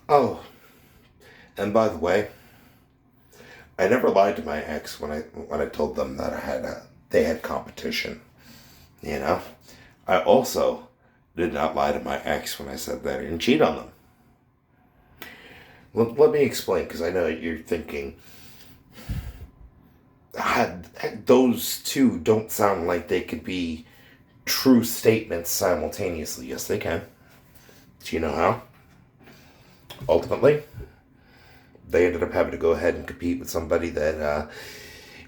Oh, and by the way, I never lied to my ex when I told them that they had competition. You know, I also did not lie to my ex when I said that I didn't cheat on them. Let me explain, because I know you're thinking, those two don't sound like they could be true statements simultaneously. Yes, they can. Do you know how? Ultimately, they ended up having to go ahead and compete with somebody that,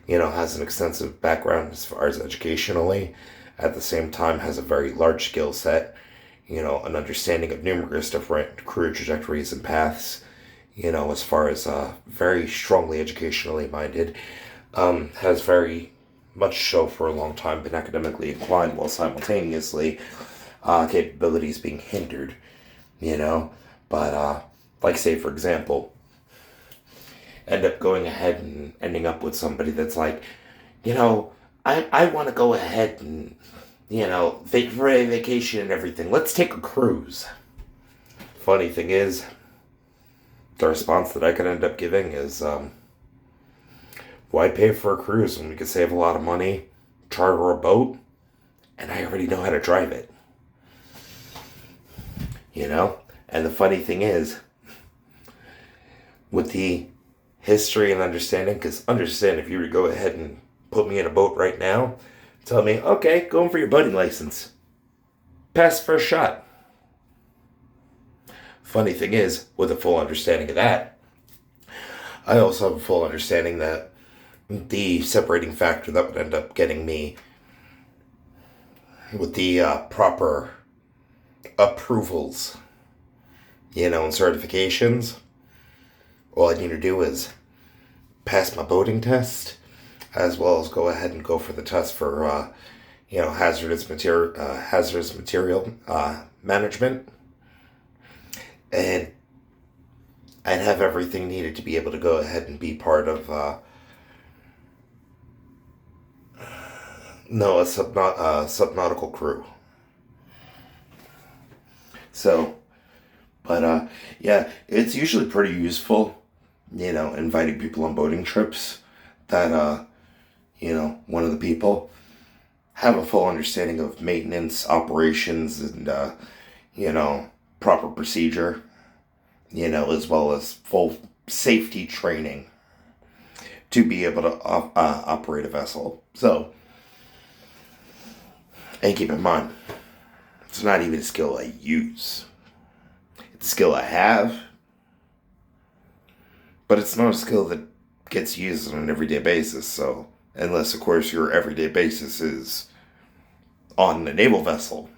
has an extensive background as far as educationally, at the same time has a very large skill set, an understanding of numerous different career trajectories and paths, as far as very strongly educationally minded, has very much so for a long time been academically inclined while simultaneously capabilities being hindered, you know. But, like, say, for example, end up going ahead and ending up with somebody that's like, I want to go ahead and, for a vacation and everything, let's take a cruise. Funny thing is, the response that I could end up giving is, why pay for a cruise when we could save a lot of money, charter a boat, and I already know how to drive it? And the funny thing is, with the history and understanding, because understand, if you were to go ahead and put me in a boat right now, tell me, okay, going for your boating license, pass the first shot. Funny thing is, with a full understanding of that, I also have a full understanding that the separating factor that would end up getting me with the proper approvals, and certifications, all I need to do is pass my boating test, as well as go ahead and go for the test for, hazardous material management, and I'd have everything needed to be able to go ahead and be part of, no, a subnautical crew. So, but yeah, it's usually pretty useful, inviting people on boating trips that, one of the people have a full understanding of maintenance, operations, and, proper procedure, as well as full safety training to be able to operate a vessel. So, and keep in mind, it's not even a skill I use. It's a skill I have, but it's not a skill that gets used on an everyday basis. So, unless, of course, your everyday basis is on a naval vessel.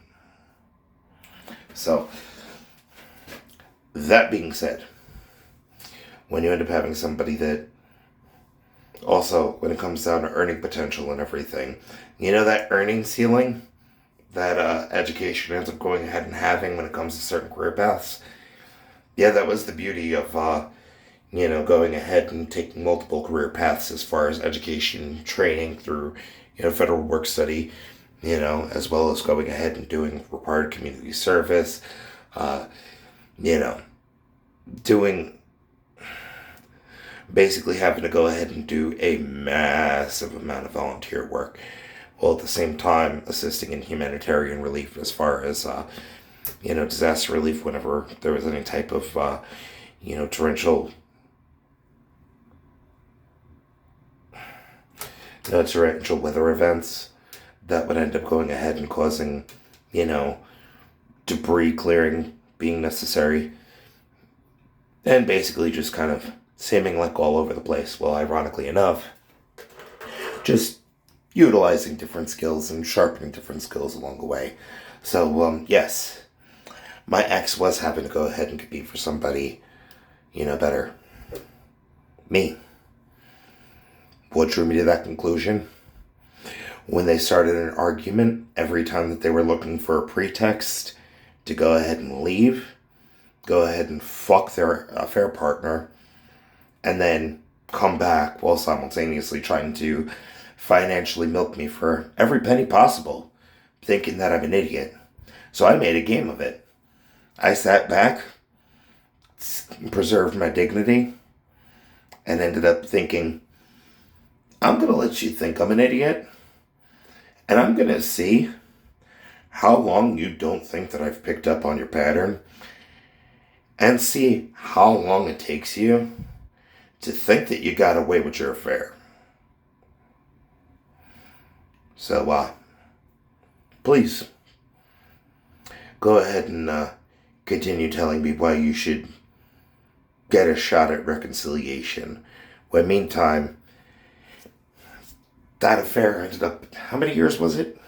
So, that being said, when you end up having somebody that also, when it comes down to earning potential and everything, that earning ceiling that education ends up going ahead and having when it comes to certain career paths. Yeah, that was the beauty of, going ahead and taking multiple career paths as far as education, training through, federal work study, as well as going ahead and doing required community service, you know, doing, basically having to go ahead and do a massive amount of volunteer work, while at the same time assisting in humanitarian relief as far as, disaster relief whenever there was any type of, torrential, torrential weather events that would end up going ahead and causing, you know, debris clearing being necessary, and basically just kind of seeming like all over the place. Well, ironically enough, just utilizing different skills and sharpening different skills along the way. So, yes, my ex was having to go ahead and compete for somebody, better. Me. What drew me to that conclusion? When they started an argument every time that they were looking for a pretext to go ahead and leave, go ahead and fuck their affair partner, and then come back while simultaneously trying to financially milk me for every penny possible, thinking that I'm an idiot. So I made a game of it. I sat back, preserved my dignity and ended up thinking, I'm going to let you think I'm an idiot, and I'm going to see how long you don't think that I've picked up on your pattern, and see how long it takes you to think that you got away with your affair. So, please, go ahead and continue telling me why you should get a shot at reconciliation. When meantime, that affair ended up, how many years was it?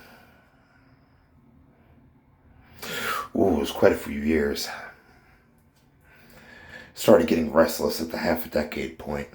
Ooh, it was quite a few years. Started getting restless at the half a decade point.